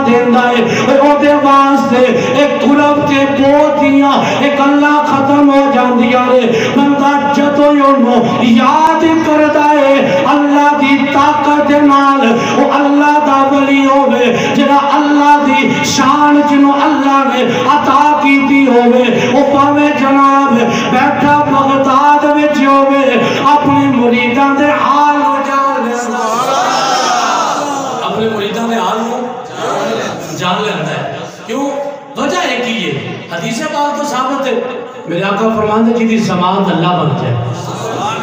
دیندہ ہے او دے واسطے ایک قرب تے بوتیاں ایک اللہ ختم ہو جاندیاں نے بندہ جدو یونو یاد کردہ ہے اللہ دی طاقت نال او اللہ دا ولی ہوئے جنہا اللہ دی شان جنہو اللہ نے عطا کی دی ہوئے او پاوے جناب بیٹھا بغداد وچ ہوئے اپنے مریدان دے حال ہو جان لیتا اپنے مریدان دے حال ہو جان لیتا ہے کیوں وجہ ہے کہ یہ حدیث پاک تو ثابت ہے میرے آقا فرماندے جی دی سماعت اللہ بن جائے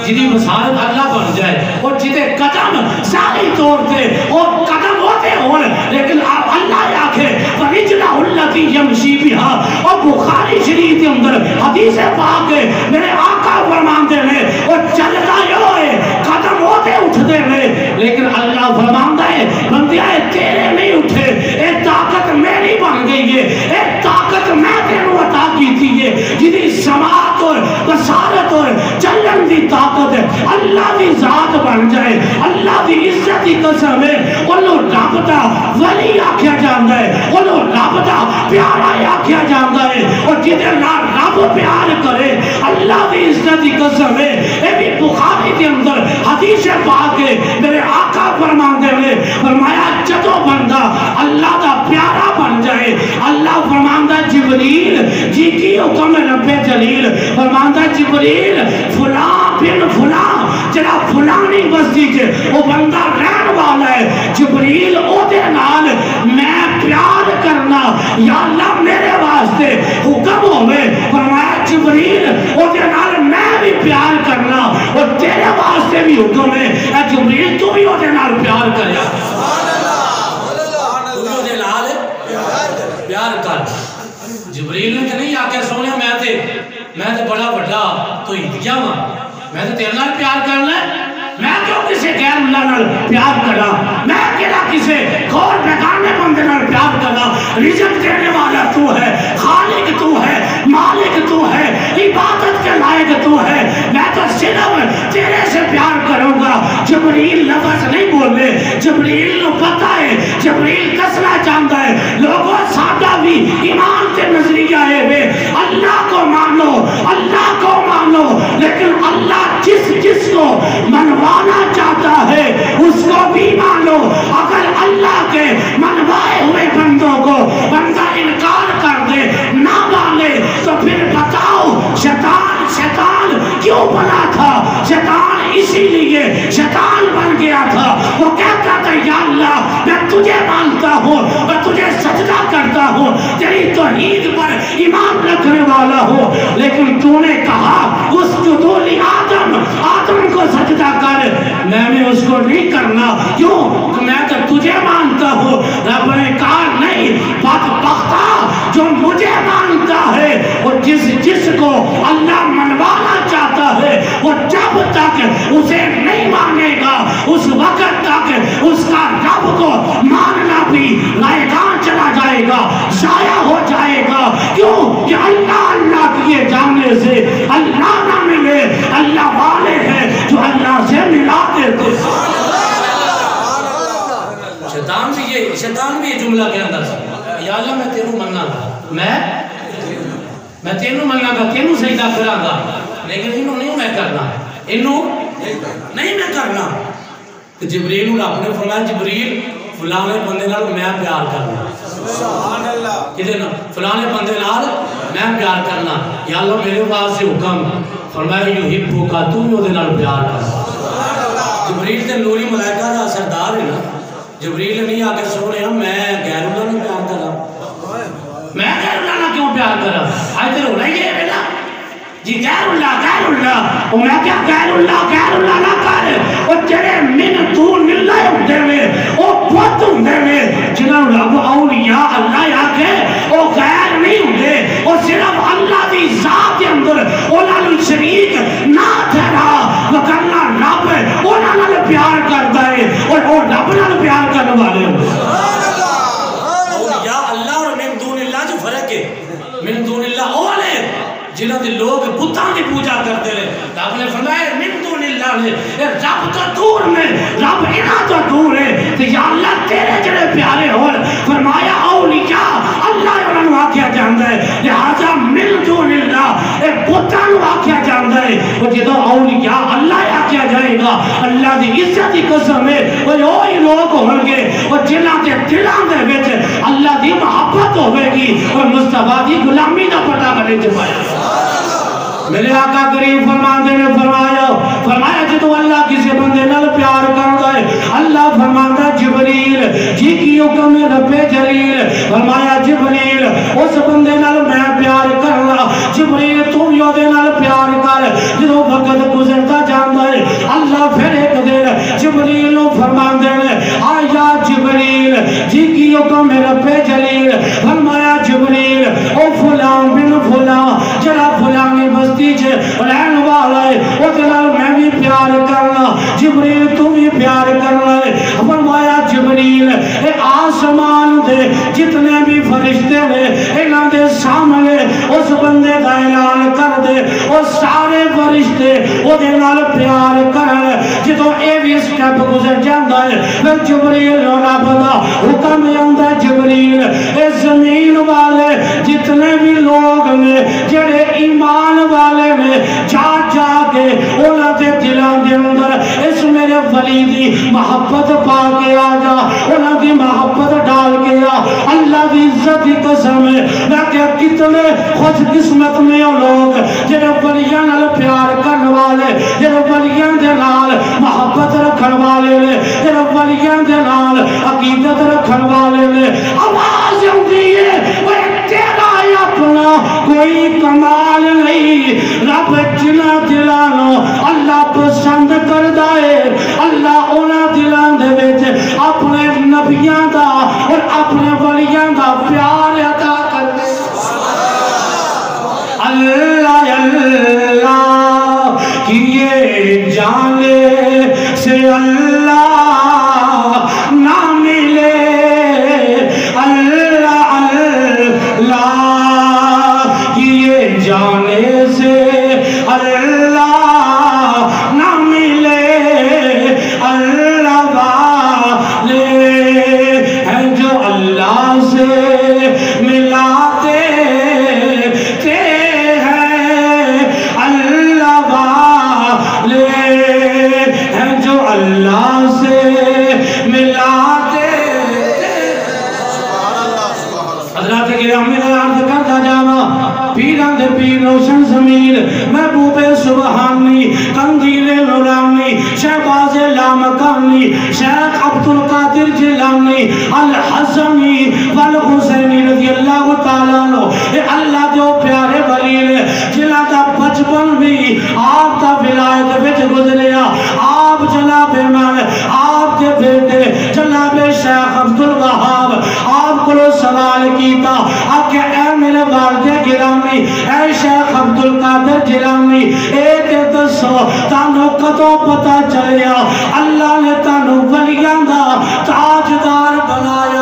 جدی بصارت اللہ بن جائے اور جدے قدم ساری توڑتے اور قدم ہوتے ہون لیکن آپ اللہ آکھے فَرِجْلَهُ الَّتِي يَمْشِي بِهَا اور بخاری شریف کے اندر حدیث پاک ہے میرے آقا فرماندے ہیں اور چلتا ہوئے قدم ہوتے اٹھتے ہیں لیکن اللہ فرماندہ ہے بندیاں تیرے نہیں اٹھے ایک طاقت میری بن گئی ہے ایک طاقت میں تینوں عطا کی تھی ہے جدی سماعت اور بصارت اور چلن دی طاقت ہے اللہ دی ذات بن جائے اللہ دی عزت دی قسم ہے انہوں رب دا ولی آکھیا جاندہ ہے انہوں رب دا پیارا آکھیا جاندہ ہے اور جدے رب پیار کرے اللہ دی عزت دی قسم ہے اے بھی بخاری کے اندر حدیث پاک ہے میرے آقا فرماندے میں فرمایا جدو بندہ اللہ دا پیارا بن جائے اللہ فرماندہ جبریل جی کی حکم رب جلیل فرماندہ جبریل فلاں بن فلاں جڑا فلانی بستی کے وہ بندہ رہن والا ہے جبریل او دے نال میں پیار کرنا یا اللہ میرے واسطے حکم ہوئے فرمایا جبریل او دے نال میں بھی پیار کرنا اور تیرے واسطے بھی حکم ہے اے جبریل تو بھی او دے نال پیار کریا تو بھی او دے نال پیار کر جبریل نے کہ نہیں آکے سونے میں تے بڑا بڑا تو ہدیہ ہاں میں تے تیرے نال پیار کرنا ہے میں کیوں کسے غیر اللہ نال پیار کرنا میں کیڑا کسے غور بیگانے بندے نال پیار کرنا رزق دینے والا تو ہے خالق تو ہے مالک تو ہے عبادت کے لائق تو ہے میں تو صرف تیرے سے پیار کروں گا جبریل لفظ نہیں بولے جبریل نو پتہ ہے جبریل کسنا چاہتا ہے لوگوں سادہ بھی ایمان کے نظریہ ہے وے اللہ کو مانو لیکن اللہ جس کو منوانا چاہتا ہے اس کو بھی مانو اگر اللہ کے منوائے ہوئے بندوں کو بندہ انکار کر دے نہ مانے تو پھر بتاؤ شیطان کیوں بنا تھا شیطان اسی لیے شیطان بن گیا تھا وہ کہتا تھا یا اللہ میں تجھے مانتا ہوں میں تجھے سجدہ کرتا ہوں تیری توحید پر ایمان رکھنے والا ہوں لیکن تو نے کہا اسجدوا آدم کو سجدہ کر میں نے اس کو نہیں کرنا کیوں میں تو تجھے مانتا ہوں رب نے کہا نہیں بدبختہ جو مجھے مانتا ہے اور جس کو اللہ منوانا چاہتا ہے وہ جب تک اسے نہیں مانے گا اس وقت تک اس کا رب کو ماننا بھی رائگان چلا جائے گا ضائع ہو جائے گا کیوں کہ اللہ کیے جانے سے اللہ نہ ملے اللہ والے ہیں جو اللہ سے ملا دیتے شیطان بھی یہ جملہ کے اندر یا اللہ میں تینوں مننا گا میں تینوں مننا گا تینوں سجدہ کرا گا لیکن انہوں نہیں میں کرنا نہیں میں کرنا تو جبریل رب نے فرمایا جبریل فلانے بندے نال میں پیار کرنا کدے نا فلانے بندے نال میں پیار کرنا یا اللہ میرے پاس سے حکم فرمایا یحبو کا تو بھی دے نال پیار کرنا جبریل تے نوری ملائکہ دا سردار ہے نا جبریل نے نہیں آ کے سونے میں غیر اللہ نے پیار کرا میں غیر اللہ نے کیوں پیار کرا آج تیر ہونا ہی ہے بیٹا جی غیر اللہ اور میں کیا غیر اللہ نہ کر اور تیرے من دون اللہ ہوندے میں اور بہت ہوندے میں جنہاں رب اولیاء اللہ آکے وہ غیر نہیں ہوندے اور صرف اللہ دی ذات کے اندر انہاں نوں شریک نہ ٹھہرا وکرنا رب انہاں نال پیار کردا ہے اور وہ رب نال پیار کرنے والے ہوندے اولیاء اللہ اور من دون اللہ جو فرق ہے من دون اللہ اولے جنہاں دے لوگ بتاں دی پوجا کرتے رہے رب نے فرمایا من دون اللہ نے رب تو دور میں رب انہاں تو دور ہے تو یا اللہ تیرے جڑے پیارے ہو فرمایا وہ جدو اولیاء اللہ کیا جائے گا اللہ دی عزت کی قسم ہے وہ وہی لوگ ہوں گے وہ جنہاں دے دلاں دے وچ اللہ دی محبت ہوے گی اور مصطفیٰ دی غلامی دا پتہ بنے چاہیے میرے آقا کریم فرماندے نے فرمایا جدو اللہ کسی بندے نال پیار کردا ہے اللہ فرماندا جبریل جی کی حکم ہے رب جلیل فرمایا جبریل اس بندے نال میں پیار کرنا جبریل تو بھی اودے نال پیار کر جدو وقت گزرتا جاندا ہے اللہ پھر ایک دن جبریل نو فرماندے نے آیا جبریل جی کی حکم ہے رب جلیل فرمایا جبریل او فلان بن فلان جرا فلانی بستی چھے رہن والا ہے وہ جلال میں بھی پیار کرنا جبریل تو بھی پیار کرنا ہے فرمایا جبریل اے آسمان دے جتنے بھی فرشتے ہیں انہاں دے سامنے اس بندے دا اعلان کر دے اور سارے فرشتے وہ دے نال پیار کرن جدو اے بھی سٹیپ گزر جاندا ہے پھر جبریل نہ پتا حکم آندا جبریل اے زمین والے جتنے بھی لوگ نے جڑے ایمان والے میں جا کے اونا دے دلان دے اندر اس میرے ولی دی محبت پا کے آجا اونا دی محبت ڈال کے آ اللہ دی عزت کی قسم ہے میں کہ کتنے خوش قسمت میں لوگ جنہے ولیاں نال پیار کرنے والے جنہے ولیاں دے نال محبت رکھن والے لے جنہے ولیاں دے نال عقیدت رکھن والے لے آواز ہوتی ہے وہ تیرا اپنا کوئی کمال نہیں رب جنہ دلانو اللہ پسند کر دائے اللہ اونا دلان دے بیچے اپنے نبیاں دا اور اپنے ولیاں دا پیار عطا کر دے اللہ اللہ کیے جانے سے اللہ نہ ملے اللہ اللہ کیے جانے سے اللہ نہ ملے اللہ والے ہیں جو اللہ سے ملاتے ہیں اللہ والے ہیں جو اللہ سے ملاتے حضرات گرامی نے عرض کرتا جانا پیران دے پیر روشن زمین محبوب سبحانی قندیل نورانی شہباز لامکانی شیخ عبدالقادر جیلانی الحسنی والحسینی رضی اللہ تعالیٰ عنہ اے اللہ جو پیارے ولیل جنہ دا بچپن بھی آپ دا ولایت وچ گزریا آپ جناب ایمان آپ کے بیٹے جناب شیخ عبدالوہاب آپ کو سوال کیتا آکے اے میرے والد گرامی اے شیخ عبدالقادر جیلانی ایک دسو تانو کدوں پتا چلیا اللہ نے تانو ولیاں دا تاجدار بنایا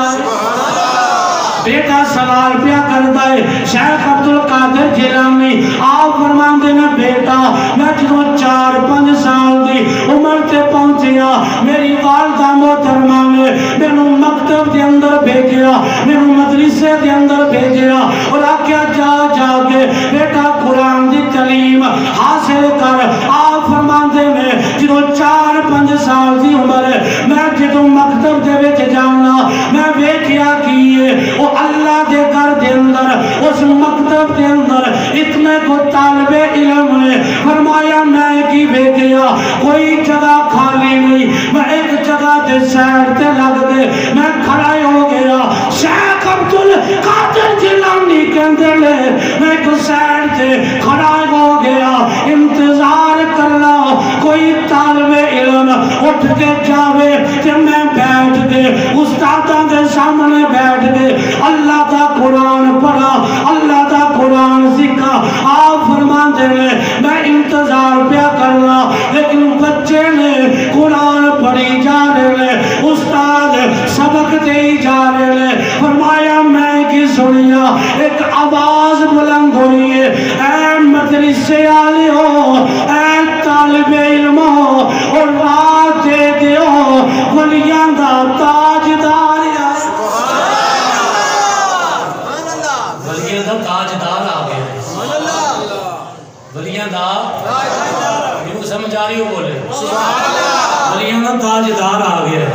بیٹا سوال پیا کرتا ہے شیخ عبدالقادر جیلانی آپ فرمان دینا بیٹا میں جدو 4-5 سال دی عمر تے پہنچیا میری والدہ محترمہ نے مینوں مکتب دے اندر بھیجیا مینوں مدرسے دے اندر بھیجیا اور آکیا جا کے بیٹا قرآن دی تعلیم حاصل کر آپ فرمان دے میں جدو 4-5 سال دی عمر میں جدو مکتب دے وچ جانا میں ویکھیا کیے وہ اللہ دے گھر دے اندر اس مکتب دے اندر اتنے کو طالب علم نے فرمایا میں کی ویکھیا کوئی جگہ خالی نہیں میں ایک جگہ دے سائڈ تے لگ دے میں کھڑا ہو گیا شیخ عبدالقادر جیلانی کے اندر لے میں ایک سائڈ تے کھڑا ہو گیا انتظار کرنا کوئی طالب علم اٹھ کے جاوے کہ میں بیٹھ کے استاداں دے سامنے بیٹھ کے اللہ دا قرآن پڑھا اللہ دا قرآن سکھا آپ فرمان دے میں انتظار پیا کرنا لیکن بچے نے قرآن پڑھی جا رہے استاد سبق دے جا رہے فرمایا میں کی سنیا ایک آواز بلند ہوئی ہے اے مدرسے والے ہو اے طالب علم ہو اور رات دے دیو ولیاں دا تاجدار ولیاں دا تاجدار آ گیا ولیاں دا تاجدار آ گیا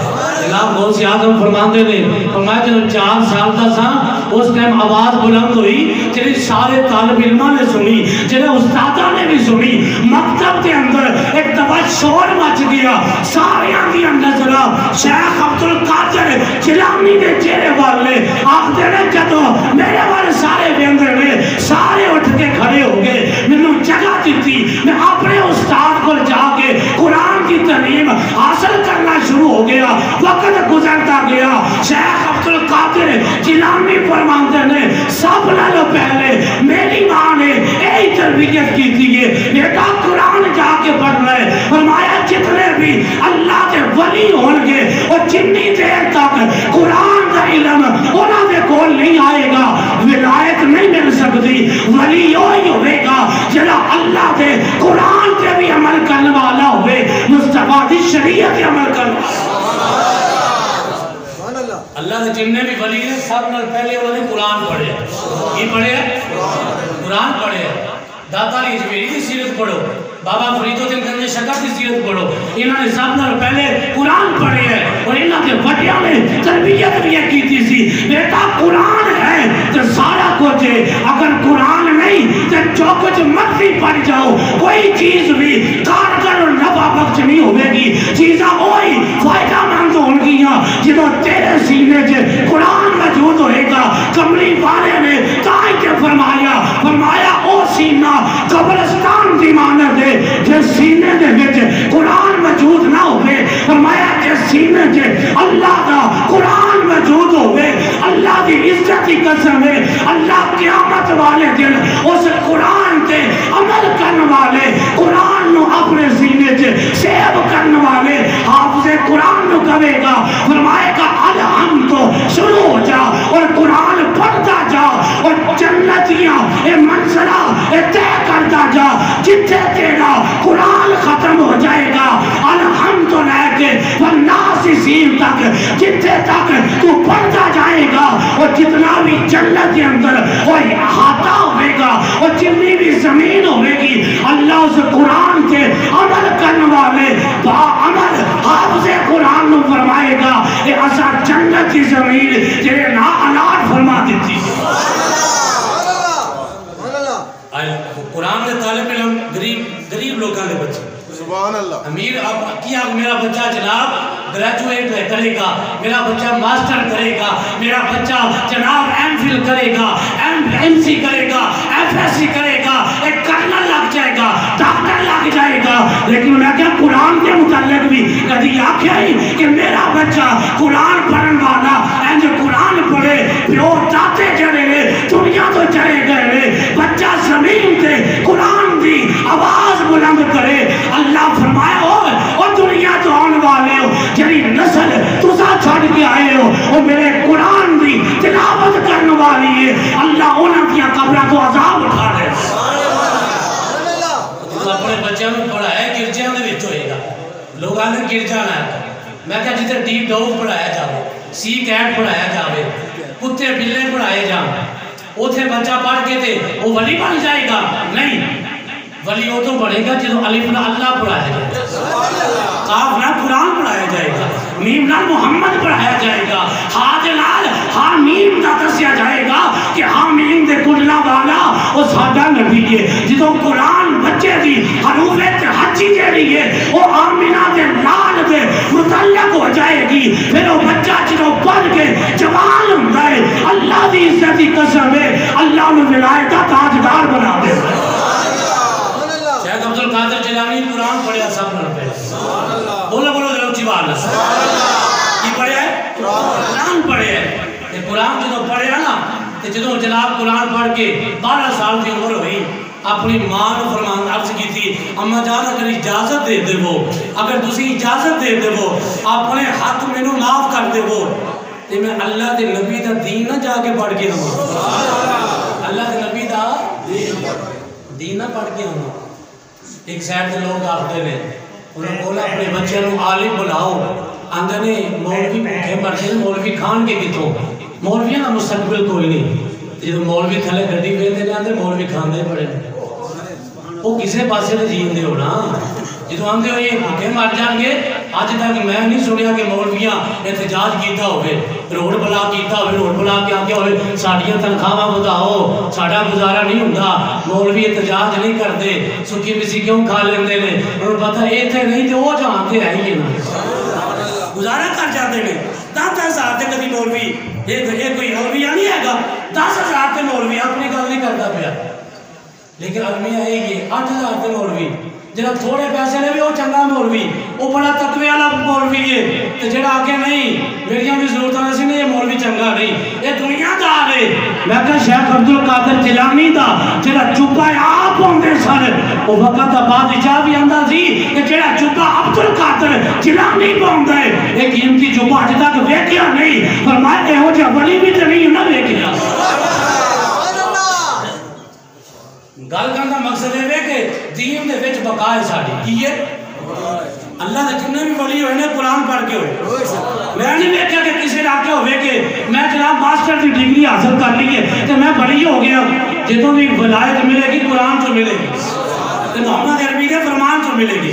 جناب غوث اعظم فرماتے نے فرمایا جب 4 سال کا تھا اس ٹائم آواز بلند ہوئی جنہیں سارے طالب علماء نے سنی جنہیں استادہ نے بھی سنی مکتب کے اندر ایک دفعہ شور مچ گیا ساریاں دی نظرہ شیخ عبدالقادر جیلانی دے چہرے والے آخر نے جدو میرے والے سارے بیندر نے سارے اٹھ کے کھڑے ہو گئے میں نے جگہ دیتی میں اپنے استاد کو جا کے قرآن کی تعلیم حاصل کرنا شروع ہو گیا وقت گزرتا گیا شیخ عبدالقادر جیلانی فرماتے نے سب نالو پہلے میری ماں نے یہی تربیت کی تھی بیٹا قرآن جا کے پڑھ رہے فرمایا جتنے بھی اللہ کے ولی ہوں گے اور جتنی دیر تک قرآن کا علم انہوں نے کول نہیں آئے گا ولایت نہیں مل سکتی ولی ہوئی ہوئے گا جنہا اللہ کے قرآن کے بھی عمل کرنے والا ہوئے مصطفیٰ دی شریعت عمل کرنے اللہ نے جننے بھی ولی ہیں سب نے پہلے انہوں نے قرآن پڑھے کی پڑھے قرآن پڑھے داتا علی اجمیری کی سیرت پڑھو بابا فرید الدین گنج شکر کی سیرت پڑھو انہوں نے سب نے پہلے قرآن پڑھے ہیں اور انہوں کے وڈیاں نے تربیت بھی کی تھی سی بیٹا قرآن ہے تو سارا کچھ ہے اگر قرآن نہیں تو جو کچھ مرضی پڑھ جاؤ کوئی چیز بھی کارگر اور نفع بخش نہیں ہوئے گی چیزاں وہی فائدہ مند ہوں گیاں جدو تیرے سینے سے قرآن موجود ہوئے گا کملی والے نے تائی کے فرمایا او سینہ قبرستان دی مانت ہے جس سینے دے وچ قرآن موجود نہ ہوئے فرمایا جس سینے سے اللہ دا قرآن موجود ہوئے اللہ دی عزت کی قسم ہے اللہ قیامت والے دن اس قرآن کے عمل کرنے والے قرآن نو اپنے سینے سے سیب کرنے والے حافظ قرآن نو کہے گا فرمائے گا الحمد شروع ہو جا اور قرآن پڑھتا جا اور جنتیاں اے منزلہ اے طے کرتا جا جتنے تیرا قرآن ختم ہو جائے گا الحمد لے کے والناس سین تک جتنے تک تو پڑھتا جائے گا اور جتنا بھی جنت کے اندر وہ احاطہ ہوئے گا اور جتنی بھی زمین ہوئے گی اللہ اس قرآن کے عمل کرنے والے با عمل حافظ قرآن نو فرمائے گا اے ایسا جنت کی زمین جنہیں نا الاٹ فرما دیتی قرآن کے طالب علم غریب لوگاں دے بچے سبحان اللہ امیر اب کیا میرا بچہ جناب گریجویٹ کرے گا میرا بچہ ماسٹر کرے گا میرا بچہ جناب ایم فل کرے گا ایم سی کرے گا ایف ایس سی کرے گا ایک کرنل لگ جائے گا ڈاکٹر لگ جائے گا لیکن میں کیا قرآن کے متعلق بھی کدی آکھیا ہی کہ میرا بچہ قرآن پڑھن والا اینج قرآن پڑھے پیو داتے جڑے دنیا تو چلے گئے بچہ زمین تے قرآن دی آواز بلند کرے اللہ فرمایا اور دنیا تو آنے والے ہو جنہی نسل تسا چھڑ کے آئے ہو اور میرے قرآن دی تلاوت کرنے والی ہے اللہ انہاں کیا قبرہ تو عذاب اٹھا دے تو اپنے بچوں میں پڑھایا گرجیاں میں بچ ہوئے گا لوگ آنے گرجا نہ ہے میں کہا جتنے ڈیپ ڈاؤ پڑھایا جاوے سی کیٹ پڑھایا جاوے کتے بلے پڑھائے جاوے اوتھے بچہ پڑھ کے تھے وہ ولی بن جائے گا نہیں ولی وہ تو بڑھے گا جدو الف نہ اللہ پڑھایا جائے گا قاف نہ قرآن پڑھایا جائے گا میم نہ محمد پڑھایا جائے گا ہاں جلال ہاں میم نہ دسیا جائے گا کہ ہاں میم دے کلنا والا وہ سادہ نبی ہے جدو قرآن بچے دی حروف حجی دے رہی ہے وہ آمینہ دے لال دے متعلق ہو جائے گی پھر وہ بچہ جدو پڑھ کے جوان ہوتا ہے اللہ دی عزت کی قسم ہے اللہ نے ولایت کا تاجدار بنا دے شیخ عبدالقادر جیلانی قرآن پڑھیا سب نے پڑھیا بولو ضرور چیوان کی پڑھیا ہے قرآن پڑھیا ہے یہ قرآن جدو پڑھیا نا جدو جناب قرآن پڑھ کے 12 سال کی عمر ہوئی اپنی ماں نے فرمان عرض کی تھی اما جان اگر اجازت دے دے وہ اگر تسی اجازت دے دے وہ اپنے حق میں نو معاف کر دے وہ تے میں اللہ دے نبی دا دین نہ جا کے پڑھ کے ہوں اللہ دے نبی دا دین نہ پڑھ کے ہوں ایک سائڈ سے لوگ آتے ہیں انہوں نے بولا اپنے بچے نو عالم بلاؤ آندھے نے مولوی بھوکے مرتے ہیں مولوی خان کے کتوں مولویاں نا مستقبل کوئی نہیں جب مولوی تھلے گھڑی پہنتے ہیں آندھے مولوی خان دے پڑے وہ کسے پاسے نے جین دے ہونا جدو آندے ہو یہ بھوکے مر جان گے اج تک میں نہیں سنیا کہ مولویاں احتجاج کیتا ہوئے روڈ بلاک کیتا ہوئے روڈ بلاک کیا کیا ہوئے ساڈیاں تنخواہاں بداؤ ساڈا گزارا نہیں ہوندا مولوی احتجاج نہیں کرتے سکی مسی کیوں کھا لیندے نے انہوں پتہ ایتھے نہیں تے وہ جانتے ہے ہی نا گزارا کر جاتے ہیں 10,000 تے کبھی مولوی یہ کوئی مولوی نہیں ہے گا 10,000 تے مولوی اپنی گل نہیں کرتا پیا لیکن علمیہ ہے یہ 8,000 تے مولوی جنہاں تھوڑے پیسے نے بھی وہ چنگا مولوی وہ بڑا تقوی والا مولوی ہے تو جڑا آگے نہیں میری بھی ضرورت ہے نہیں یہ مولوی چنگا نہیں یہ دنیا دار ہے میں کہا شیخ عبدالقادر جیلانی دا جڑا چپا آپ ہوندے سر وہ وقت بادشاہ بھی آندا سی کہ جڑا چپا عبدالقادر جیلانی پوندا ہے ایک قیمتی چپا اج تک ویکھیا نہیں فرمایا ایہو جہا ولی بھی تے نہیں نہ ویکھیا گل کرنے کا مقصد ہے کہ دین دے وچ بقا ہے ساڈی کی ہے اللہ دے جتنے بھی ولی ہوئے نے قرآن پڑھ کے ہوئے میں نہیں دیکھا کہ کسی علاقے ہوئے کہ میں جناب ماسٹر کی ڈگری حاصل کر لی ہے کہ میں بڑی ہو گیا جتوں بھی ولایت ملے گی قرآن سے ملے گی محمد عربی کے فرمان سے ملے گی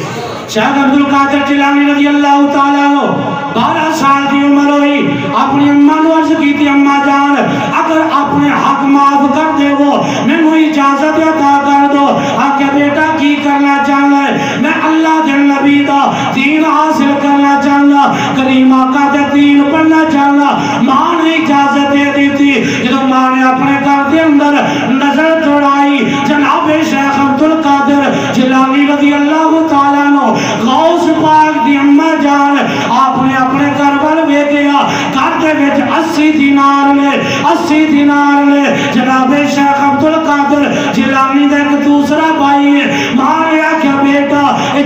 شیخ عبدالقادر جیلانی رضی اللہ تعالیٰ عنہ 12 سال کی عمر ہوئی اپنی اماں نے عرض کی تھی اماں جان اگر اپنے حق معاف کر دے وہ میں مجھے اجازت عطا کر دو آکے بیٹا کی کرنا چاہنا ہے میں اللہ دے نبی دا دین حاصل کرنا چاہنا کریم آقا دے دین پڑھنا چاہنا ماں نے اجازت دے دی تھی جب ماں نے اپنے گھر دے اندر نظر دوڑائی جناب شیخ عبدالقادر جیلانی رضی اللہ تعالیٰ عنہ غوث پاک دی اماں جان آپ نے اپنے گھر پر بے گیا گھر دے وچ 80 دینار لے جناب شیخ عبدالقادر جیلانی دا ایک دوسرا بھائی ہے ماں نے آکھیا بیٹا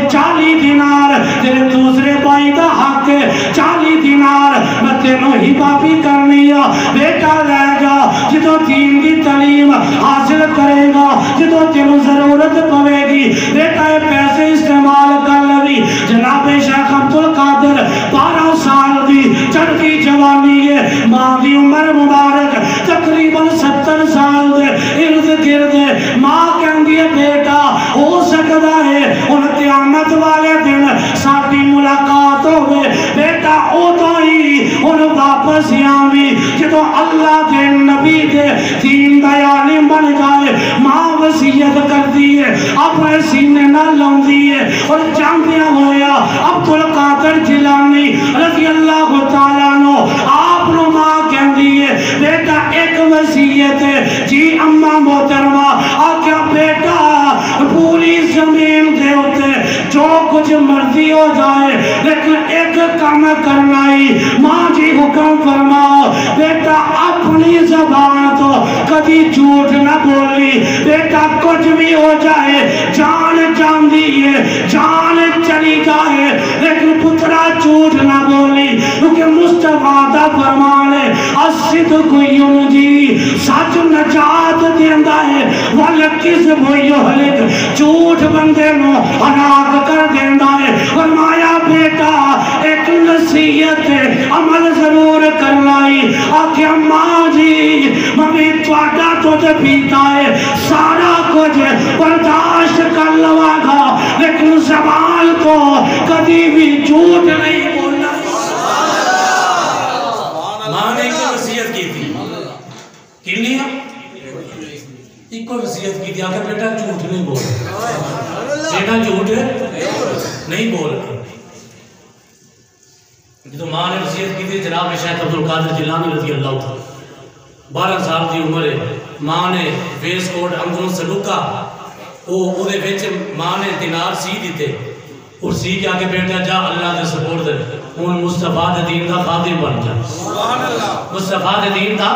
40 دینار تیرے دوسرے بھائی دا حق ہے 40 دینار میں تینوں ہی باپی کرنی ہے بیٹا لے جا جدو دین کی تعلیم حاصل کرے گا جدو تینوں ضرورت پوے گی بیٹا یہ پیسے استعمال کر لگی جناب شیخ عبدالقادر 12 سال دی چڑھتی جوانی ہے ماں دی عمر مبارک تقریباً 70 سال دے ارد گرد ماں کہندی ہے بیٹا ہو سکتا ہے ان قیامت والے دن ساتھی ملاقات ہوئے بیٹا او تو ہی ان واپس آویں جدو اللہ دے نبی دے دین دا عالم بن جائے ماں وصیت کر دی ہے اپنے سینے نہ لاندی ہے اور جاندیاں ہویا عبدالقادر جیلانی رضی اللہ تعالیٰ عنہ آپ نو ماں کہندی ہے بیٹا ایک وصیت ہے جی اماں محترمہ آکھیا بیٹا پوری زمین دے ہوتے جو کچھ مرضی ہو جائے لیکن ایک کام کرنا ہی ماں جی حکم فرماؤ بیٹا اپنی زبان تو کبھی جھوٹ نہ بولی بیٹا کچھ بھی ہو جائے جان جان دیئے جان چلی جائے لیکن پترا جھوٹ نہ بولی کیونکہ مصطفیٰ دا فرمان ہے الصدق ینجی سچ نجات دیندا ہے والکذب یہلک جھوٹ بندے نو ہلاک کر دیندا ہے فرمایا بیٹا ایک نصیحت عمل ضرور کرنا ہی آکھیا ماں جی ممی تواڈا تو پیتا ہے سارا کچھ برداشت کر لوا گا لیکن زبان کو کبھی بھی جھوٹ نہیں بولنا ماں نے ایک وصیت کی تھی کنی ہے ایک وصیت کی تھی آکھا بیٹا جھوٹ نہیں بول بیٹا جھوٹ نہیں بول تو ماں نے وصیت کی تھی جناب شیخ عبدالقادر جیلانی رضی اللہ تعالیٰ 12 سال دی عمر ہے ماں نے ویس کوٹ اندروں سلوکا وہ دے وچ ماں نے دینار سی دیتے اور سی کے آگے بیٹا جا اللہ دے سپورٹ دے ان مصطفیٰ دے دین دا خادم بن جا مصطفیٰ دے دین دا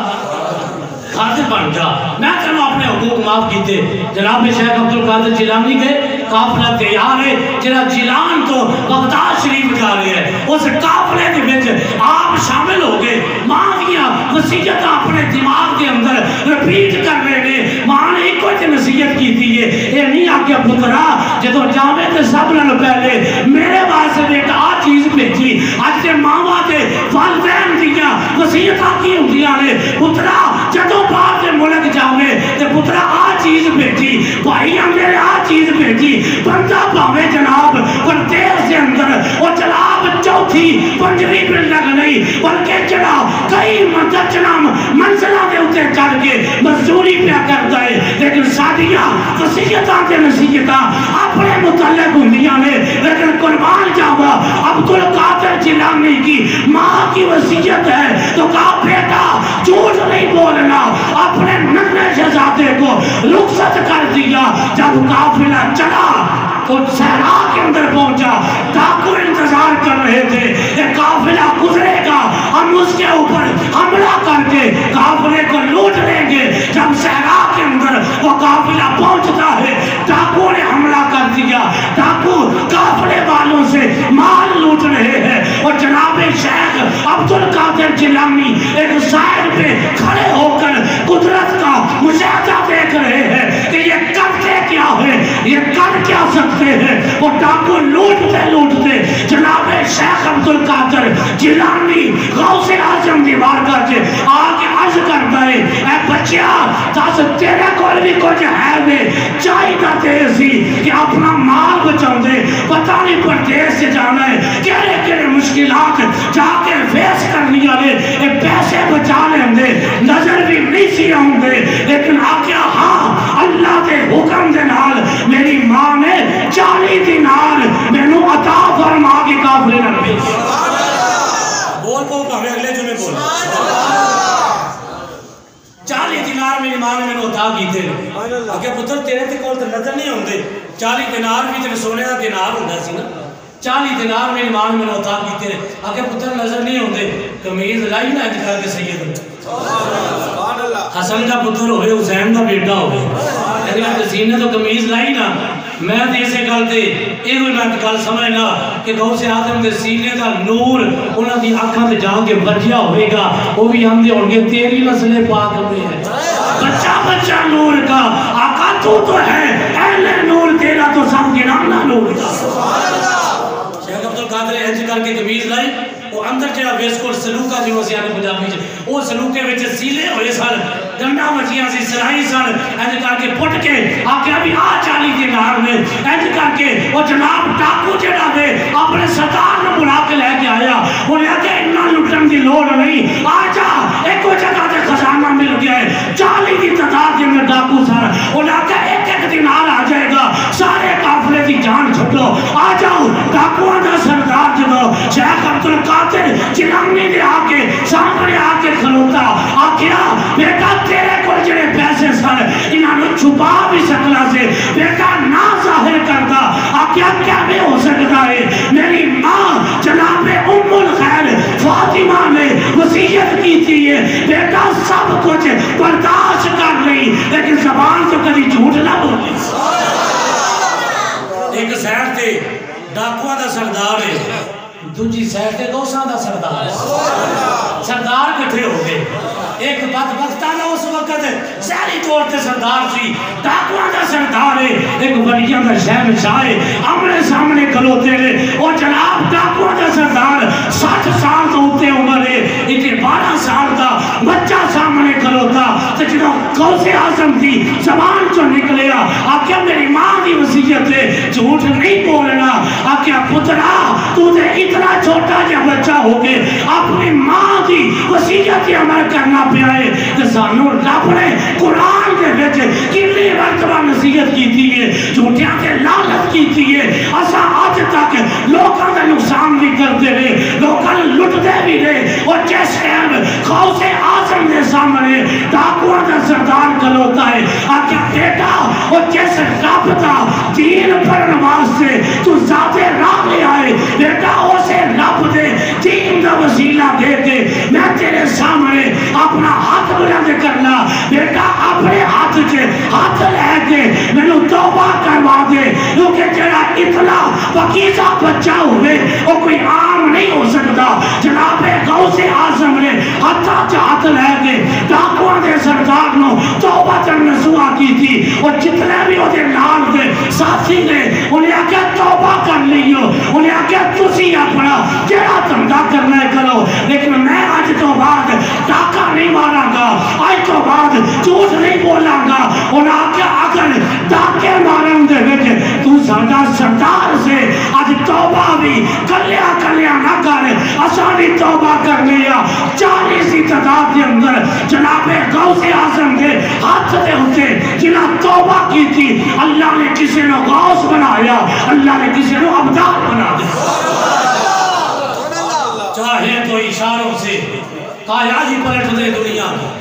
خادم بن جا میں کہنا اپنے حقوق معاف کیتے جناب شیخ عبدالقادر جیلانی کے قافلہ تیار ہے جنہا جیلان تو بغداد شریف جا رہے ہیں اس قافلے کے بچ آپ شامل ہو گئے ماں دیا وصیت اپنے دماغ کے اندر رپیٹ کر رہے ہیں ماں نے ایک کوئی نصیحت کی تھی یہ نہیں آکے پترا جدو جامعے تے سب نہ پہلے میرے واسطے بیٹا آ چیز بھیجی آج کے ماں باتے والدین دیا وصیت آکی ہوں دیا نے پترا جدو باہر کے ملک جاوے تے پترا آ چیز بھیجی بھائیاں میرے آ چیز بھیجی بندہ پاوے جناب پردیس کے اندر وہ جناب چوتھی پنجویں بلڈنگ نہیں بلکہ جناب کئی مدرجنام منزلہ دے اتے چڑھ کے مزدوری پہ کرتا ہے لیکن سادیاں وسیعتاں تے نصیحتاں اپنے متعلق ہندیاں نے لیکن قربان جاوا عبدالقادر جیلانی کی ماں کی وصیت ہے تو کہا بیٹا جھوٹ نہیں بولنا اپنے ننھے شہزادے کو رخصت کر دیا جب قافلہ چلا تو صحرا کے اندر پہنچا ڈاکو انتظار کر رہے تھے یہ قافلہ گزرے گا ہم اس کے اوپر حملہ کر کے قافلے کو لوٹ لیں گے جب صحرا کے اندر وہ قافلہ پہنچتا ہے ڈاکو نے حملہ کر دیا ڈاکو قافلے والوں سے مال لوٹ رہے ہیں اور جناب شیخ عبدالقادر جیلانی ایک سائڈ پہ کھڑے ہو کر قدرت کا مشاہدہ دیکھ رہے ہیں کہ یہ کرتے کیا ہے یہ کر کیا سکتے ہیں وہ ڈاکو لوٹتے جناب شیخ عبدالقادر جیلانی غوث اعظم دی بارگاہ سے آگے عرض کرتا ہے اے بچیا دس تیرے کول بھی کچھ ہے وے چاہیے تے سی کہ اپنا مال بچاؤں دے پتہ نہیں پردیس سے جانا ہے کہڑے مشکلات جا کے فیس کرنی والے یہ پیسے بچا لیں دے نظر بھی نہیں سی آؤں دے لیکن آگیا ہاں اللہ دے حکم دے نال میری ماں نے 40 دینار مینوں عطا فرما کے قافلے نال بھیجے بول کو پاوے اگلے جمعے بول 40 دینار میری ماں نے مینوں عطا کیتے اگے پتر تیرے تے کول تے نظر نہیں ہوندے 40 دینار بھی تے سونے دا دینار ہوندا سی نا 40 دینار میری ماں نے مینوں عطا کیتے اگے پتر نظر نہیں ہوندے قمیض لائی نا اج کر کے سید حسن کا پتر ہوئے حسین کا بیٹا ہوئے یعنی حسین نے تو قمیض لائی نا میں تو اسے گلتے یہ کوئی میں گل سمجھنا کہ غوث اعظم دے سینے کا نور انہاں دی آنکھاں تے جا کے بجیا ہوئے گا وہ بھی ہم دے ہون گے تیری نسل پاک میں ہے بچہ نور کا آقا تو ہے اہل نور تیرا تو سب گرانا نور کا شیخ عبدالقادر انج کر کے قمیض لائی وہ اندر جڑا ویسکول سلوکا جو اسی آنے پنجابی وہ سلوکے وچ سیلے ہوئے سن گنڈا مچیاں سی سرائی سن انج کر کے پٹ کے آکے ابھی 40 دینار میں انج کر کے وہ جناب ڈاکو جڑا دے اپنے سردار نو بلا کے لے کے آیا انہیں آگے اتنا لٹن دی لوڑ نہیں آ جا ایک جگہ تے خزانہ مل گیا ہے 40 کی تعداد کے میں ڈاکو سن انہیں آگے ایک دینار آ جائے گا سارے قافلے کی جان چھٹو آ جاؤ ڈاکوان دا سردار جدو شیخ عبدالقادر جیلانی نے آکے سامنے آکے کھلوتا آکیا بیٹا تیرے کو جڑے پیسے سن انہاں نے چھپا بھی سکلا سے بیٹا نہ ظاہر کرتا آکیا کیا بھی ہو سکتا ہے میری ماں جناب ام الخیر فاطمہ نے وصیت کی تھی بیٹا سب کچھ برداشت کر لی لیکن زبان تو کبھی جھوٹ نہ بولی ایک سائر تھے ڈاکوان دا سردار ہے دوجی سائر تھے غوثاں دا سردار سردار کٹھے ہو گئے ایک بدبختانہ اس وقت ظاہری طور تے سردار سی ڈاکوان دا سردار ہے ایک ولیاں دا شہنشاہ ہے آمنے سامنے کھلوتے رہے اور جناب ڈاکوان دا سردار 60 سال تو ہوتے عمر ہے اتنے 12 سال کا بچہ سامنے کھلوتا تو جنہوں غوث اعظم کی زبان جو نکلیا آکیا میری ماں دی وصیت ہے جھوٹ نہیں بولنا آکیا پترا تو نے اتنا چھوٹا جا بچہ ہو گئے اپنی ماں دی وصیت عمل کرنا پیا ہے کہ سانو رب نے قرآن کے وچ کتنی مرتبہ نصیحت کیتی ہے جھوٹیاں کے لعنت کیتی ہے اسا آج تک لوکاں دا نقصان بھی کرتے رہے لوکاں لٹتے بھی رہے اور جس ٹائم غوث اعظم کے سامنے ڈاکوان دا سردار کھلوتا ہے آکیا بیٹا اور جس رب دا دین پڑھن واسطے تو ذاتے راہ لے آئے بیٹا اسے رب دے دین دا وسیلہ دے کے میں تیرے سامنے اپنا ہاتھ بلند کرنا بیٹا اپنے ہاتھ سے ہاتھ لے کے میں نے توبہ کروا دے کیونکہ جڑا اتنا پاکیزہ بچہ ہوئے وہ کوئی عام نہیں ہو سکتا جناب غوث اعظم نے ہاتھ لے کے ڈاکوان دے سردار نو توبہ نصوحہ کی تھی اور جتنے بھی وہ دے نال دے ساتھی نے انہیں آکے توبہ کر لیو انہیں آکے تسی اپنا جڑا دھندا کرنا ہے کرو لیکن میں آج تو بعد ڈاکہ نہیں مارا گا آج تو بعد بعد جھوٹ نہیں بولاں گا انہاں آکھیا اگر ڈاکے مارن دے وچ تو ساڈا سردار سے اج توبہ بھی کلیا کلیا نہ کر اسانی توبہ کر لیا 40 کی تعداد کے اندر جناب غوث اعظم کے ہاتھ دے ہوتے جنہاں توبہ کی تھی اللہ نے کسی نے غوث بنایا اللہ نے کسی نے عبدال بنا دیا چاہے تو اشاروں سے کائنات ہی پلٹ دے دنیا کی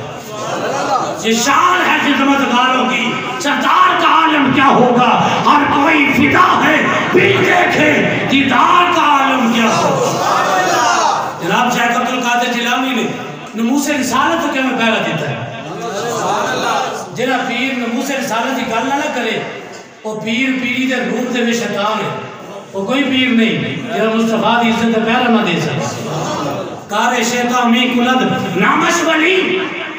یہ شان ہے خدمتگاروں کی سردار کا عالم کیا ہوگا ہر کوئی فدا ہے بھی دیکھے دیدار کا عالم کیا ہوگا جناب شیخ عبدالقادر جیلانی نے نموس رسالت کے میں پہلا دیتا ہے جنہا پیر نموس رسالت کی گل نہ کرے وہ پیر پیری دے روح دے میں شیطان ہے وہ کوئی پیر نہیں جنہا مصطفیٰ دی عزت پہلا نہ دے سکتا کار شیطان میں کلد نامش ولی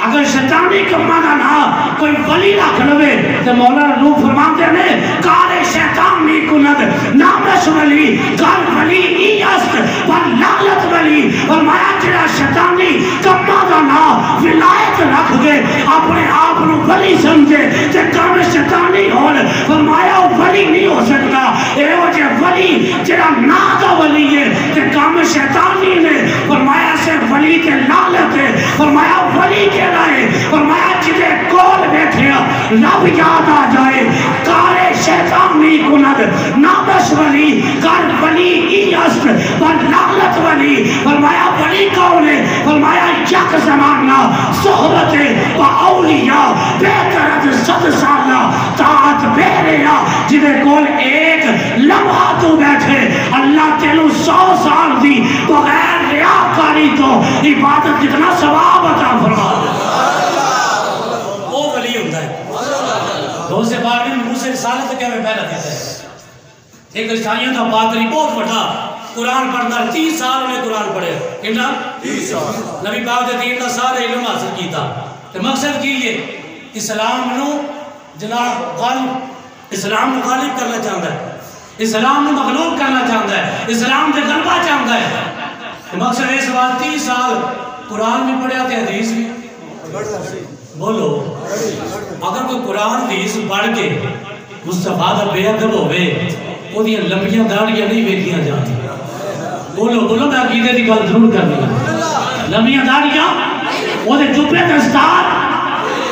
اگر شیطانی کمانا نہ کوئی ولی رکھ لوے تو مولانا روح فرماتے ہیں کار شیطان میں کلد نامش ولی کار ولی ای است پر لعنت ولی فرمایا جڑا شیطانی کمانا نہ ولایت رکھ دے اپنے آپ نو ولی سمجھے تے کام شیطانی ہون فرمایا ولی نہیں ہو سکتا اے وجہ ولی جڑا نا دا ولی ہے تے کام شیطانی نے فرمایا سے ولی تے لعنت ہے فرمایا ولی کے لائے فرمایا جدے کول بیٹھے رب یاد آ جائے کارے شیطانی کند نامش ولی کار ولی ای است پر لعنت ولی فرمایا ولی کون ہے فرمایا یک زمانہ صحبت و اولیاء بہترت 100 سالہ طاعت بہریا جدے کول ایک لمحہ تو بیٹھے اللہ تیلو 100 سال دی بغیر ریاکاری تو عبادت جتنا ثواب عطا فرما وہ ولی ہوتا ہے روز پاک میں موسیٰ رسالت کے میں پہلا دیتا ہے ایک عیسائیوں کا پادری بہت بڑا قرآن پڑھنا 30 سال انہیں قرآن پڑھے کتنا 30 سال نبی پاک دے دین کا سارے علم حاصل کیتا تو مقصد کی یہ اسلام نو جناب غالب اسلام نو غالب کرنا چاہتا ہے اسلام نو مغلوب کرنا چاہتا ہے اسلام دے غلبہ چاہتا ہے مقصد اس بات 30 سال قرآن بھی پڑھیا تھے حدیث بھی بولو اگر کوئی قرآن حدیث پڑھ کے مصطفیٰ دا بے ادب ہوئے وہ دیاں لمبیاں داڑیاں نہیں ویکھیاں جاتی بولو بولو میں عقیدے دی گل ضرور کرنی ہے لمبیاں داڑیاں وہ دے جبے دستار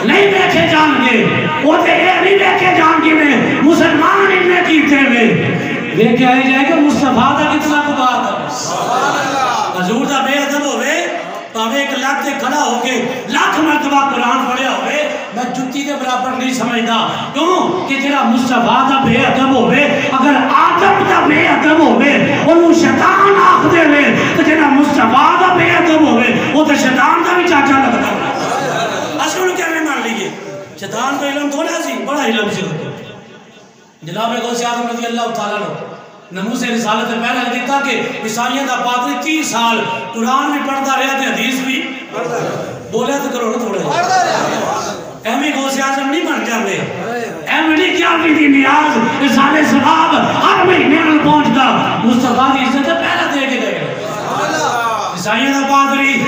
نہیں ویکھے جان گے وہ دے اے نہیں ویکھے جان گے مسلمان انہیں کیتے ہوئے دیکھے آئے جائے کہ مصطفیٰ دا کتنا کو بات ہے حضور دا بے ادب ہوئے پاوے ایک لاکھ تے کھڑا ہو کے لاکھ مرتبہ قرآن پڑھیا ہوئے میں جتی کے برابر نہیں سمجھتا کیوں کہ جرا مصطفیٰ دا بے ادب ہوئے اگر آدم دا بے ادب ہوئے انہوں شیطان آخ دے لے تو جرا مصطفیٰ دا بے ادب ہوئے وہ تو شیطان دا بھی چاچا لگتا ہے اصل انہوں کیا میں مان لیے شیطان کو علم تھوڑا سی بڑا علم سی ہوتا جناب غوث اعظم رضی اللہ تعالیٰ نے نموز رسالت پہلے دیتا کہ عیسائیوں کا پادری 30 سال قرآن بھی پڑھتا رہا تھے حدیث بھی بولے تو کرو نا تھوڑے ایمی غوث اعظم نہیں بن جاندے ایمی نہیں کیا بھی دی نیاز رسالے ثواب ہر مہینے میں پہنچتا مصطفیٰ کی عزت پہلے دے کے گئے عیسائیوں کا پادری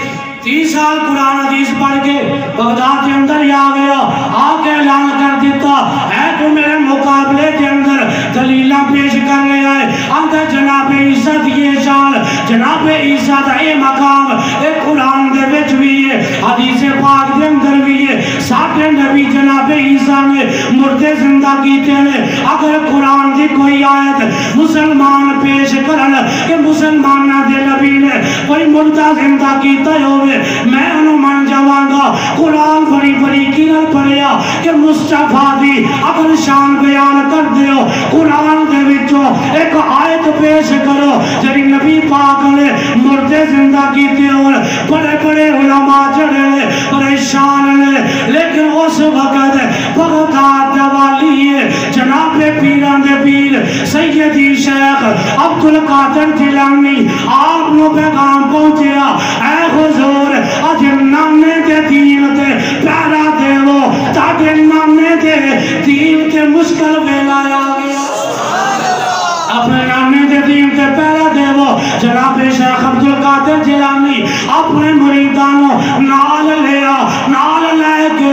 30 سال قرآن حدیث پڑھ کے بغداد کے اندر ہی آ گیا آ کے اعلان کر دیتا ہے تو میرے مقابلے کے اندر دلیلہ پیش کرنے آئے اندر جناب عیسیٰ یہ شان جناب عیسیٰ دا اے مقام اے قرآن دے وچ بھی ہے حدیث پاک دے اندر بھی ہے ساٹھے نبی جناب عیسیٰ نے مردے زندہ کیتے ہیں اگر قرآن دی کوئی آیت مسلمان پیش کرن کہ مسلمانہ دے نبی نے کوئی مردہ زندہ کیتا ہوئے میں انہوں من جاواں گا قرآن بڑی بڑی کنر پڑھیا کہ مصطفیٰ دی اگر شان بیان کر دیو قرآن دے وچوں ایک آیت پیش کرو جری نبی پاک نے مردے زندہ کیتے اور بڑے بڑے علماء جڑے پریشان نے لیکن اس وقت بغداد والی جناب پیران دے پیر سیدی شیخ عبدالقادر جیلانی آپ نو پیغام پہنچیا اے حضور اج نانے دے دین تے پیرا دیو تاکہ نانے دے دین تے مشکل ویلا آ گیا اپنے نانے دے دین تے پیرا دیو جناب شیخ عبدالقادر جیلانی اپنے مریدانوں نال لے کے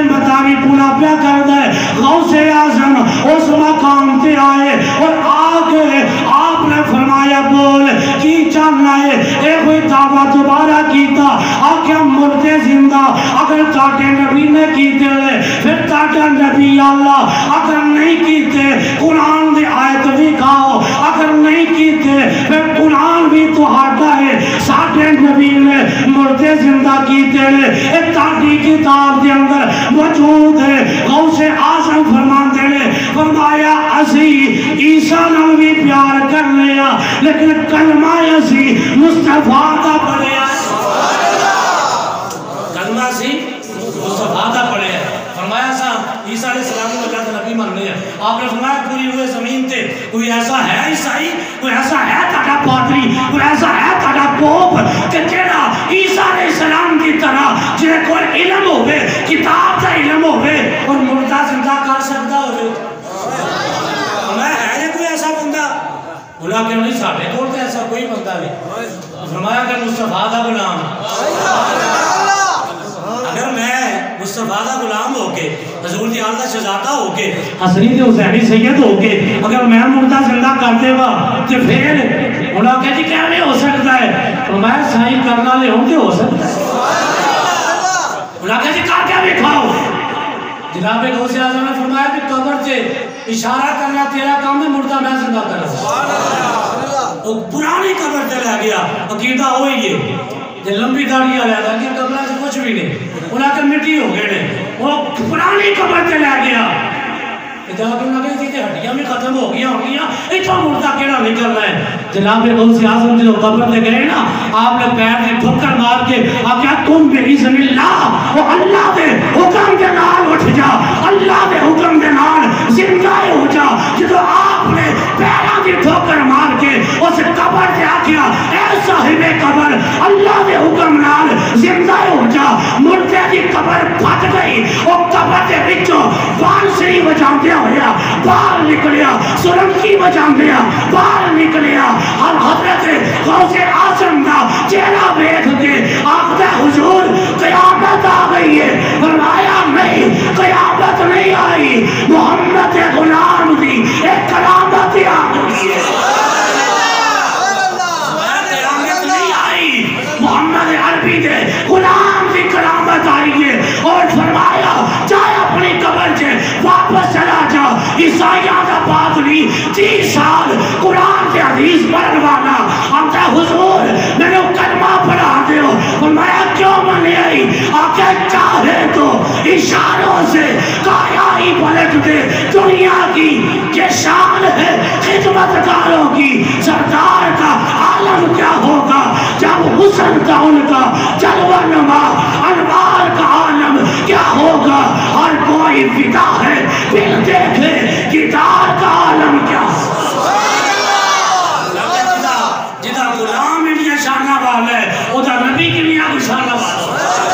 حسین بتاوی پورا پیا کر دے غوث اعظم اس مقام تے آئے اور آگے آپ نے فرمایا بول کی چاہنا ہے اے کوئی دعویٰ دوبارہ کیتا آکھیا مردے زندہ اگر تاکہ نبی نے کیتے لے پھر تاکہ نبی اللہ اگر نہیں کیتے قرآن دی آیت بھی کھاؤ اگر نہیں کیتے پھر قرآن بھی تو ہاٹا ہے ساٹھے نبی نے مردے زندہ کیتے لے ایک تاٹی کتاب دے اندر موجود ہے غوث اعظم فرمان دے لے فرمایا اسی عیسیٰ نال بھی پیار کر لیا لیکن کلمہ اسی مصطفیٰ دا پڑھے کلمہ سی مصطفیٰ دا پڑھے فرمایا سا عیسیٰ علیہ السلام کو اللہ کا نبی مان لیا آپ نے فرمایا پوری ہوئے زمین تے کوئی ایسا ہے عیسائی کوئی ایسا ہے تاڑا پادری کوئی ایسا ہے تاڑا پوپ کہ جیڑا عیسیٰ علیہ السلام کی طرح جنہیں کوئی علم ہوئے کتاب کا علم ہوئے اور مردہ زندہ کر سکتا ہوئے فرمایا ہے یہ کوئی ایسا بندہ بلا کہ نہیں ساڑھے کھولتے ایسا کوئی بندہ نہیں فرمایا کہ مصطفیٰ دا غلام اگر میں مصطفیٰ دا غلام ہو کے حضور دی آلدہ شہزادہ ہو کے حسنی دی حسینی سید ہو کے اگر میں مردہ زندہ کر دے گا تو پھر انہوں نے کہا جی کیا نہیں ہو سکتا ہے فرمایا سائن کرنا لے ہوں گے ہو سکتا ہے انہوں نے کہا جی کہا کیا بھی کھاؤ جناب غوث اعظم نے فرمایا کہ قبر سے اشارہ کرنا تیرا کام ہے مردہ میں زندہ کرنا وہ پرانی قبر سے لے گیا عقیدہ ہوئی ہے لمبی داڑھی آیا تھا کہ قبرہ سے کچھ بھی نہیں انہاں کے مٹی ہو گئے وہ پرانی قبر سے لے گیا جب انہوں نے کہا کہ ہڈیاں بھی ختم ہو گیا اتنا مردہ کیڑا نکل رہا ہے جناب غوث اعظم جو قبر لے گئے نا آپ نے پیر میں ٹھوکر مار کے آگیا تم بے اذن اللہ وہ اللہ دے حکم دے نال اٹھ جا اللہ دے حکم دے نال زندہ ہو جا جدو آپ نے پیروں کی ٹھوکر مار کے اس قبر سے آگیا اے صاحب قبر اللہ دے حکم نال زندہ ہو جا مردے کی قبر پھٹ گئی وہ قبر دے وچوں بانسری بجاؤں دیا ہویا باہر نکلیا سرنکی بجاؤں دیا باہر نکلیا اور حضرت غوث اعظم دا چہرہ بیٹھ کے آخدہ حضور قیامت آ گئی ہے فرمایا نہیں قیامت نہیں آئی محمد غلام دی ایک کرامت آ گئی ہے قیامت نہیں آئی محمد عربی دے غلام دی کرامت آئی ہے اور فرمایا چاہے اپنی قبر سے واپس چلا جا عیسائیہ دا پادری 30 سال قرآن سے حدیث پڑھن والا ہم کہا حضور میں نے کلمہ پڑھا دیو فرمایا کیوں منے آئی آکے چاہے تو اشاروں سے کایا ہی پلٹ دے دنیا کی یہ شان ہے خدمتکاروں کی سردار کا عالم کیا ہوگا جب حسن کا ان کا جلوہ نما انوار کا عالم کیا ہوگا اور کوئی فدا ہے پھر دیکھے گیتار کا عالم کیا جدہ غلام انہیں شانہ والا ہے ادھا نبی کی نیا کو شانہ والا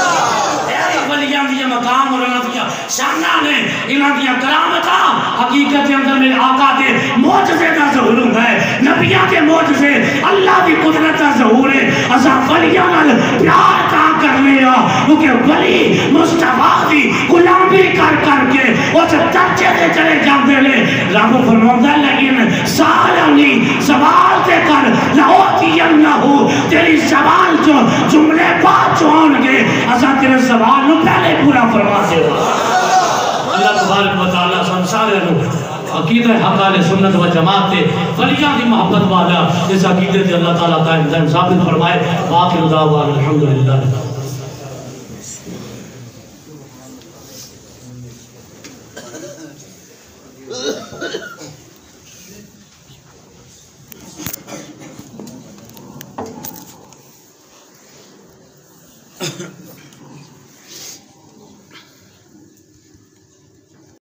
ولیاں دیا مقام اور انہاں دیا شانہ نے انہاں دیا کرامتا حقیقت اندر میں آقا دے معجزے دا ظہور ہے نبیان کے معجزے اللہ دی قدرت دا ظہور ہے ازا ولیاں نال پیار کا کر لیا کیونکہ ولی مصطفیٰ دی غلامی کر کر کے اس درجے دے چلے جاندے لے رب فرماتا لیکن سالانی سوال دے کر لہو تیری سوال جو جملے بات جو ہونگے ازا تیرے سوال نو پہلے پورا فرما دے اللہ تبارک و تعالیٰ سنسارے لوگ عقیدہ حق آل سنت و جماعت تے ولیاں دی محبت والا اس عقیدے تے اللہ تعالیٰ قائم دائم ثابت فرمائے باقر دعوان الحمدللہ Ahem.